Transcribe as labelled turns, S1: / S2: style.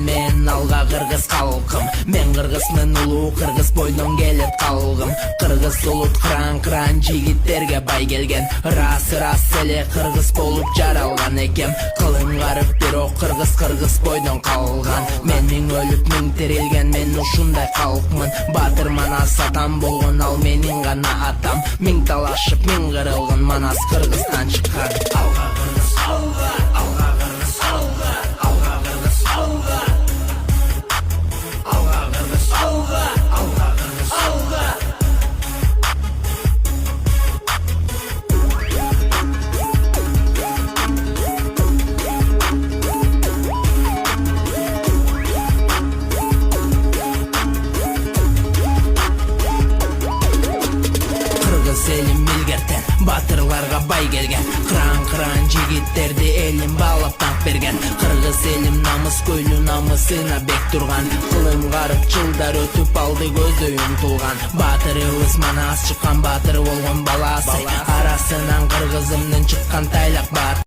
S1: мен алга кыргыз калкым. Мен кыргызмын, улуу кыргыз бойдон келет калгым. Кыргыз улут кыран жигиттерге бай келген. Рас эле кыргыз болуп жаралган экем. Кылым карып бирок кыргыз бойдон калган. Мен миң өлүп миң тирилген, мен ушундай калкмын. Батыр Манас атам болгон, ал менин гана атам. Миң талашып миң кырылган, Манас Кыргызстан чыккан. Алга кыргыз, алга, алга кыргыз, алга, алга кыргыз, алга. Алга кыргыз, алга, алга кыргыз, алга. Элим билгертен, батырларга бай келген. Кыран жигиттерди элим баалап танк берген. Кыргыз элим намыс көйлү, намысына бек турган. Кылым карып жылдар өтүп алды, көздөй умтулган. Батырыбыз Манас чыккан, батыр болгон баласы. Арасынан кыргызымдын чыккан тайлак бар.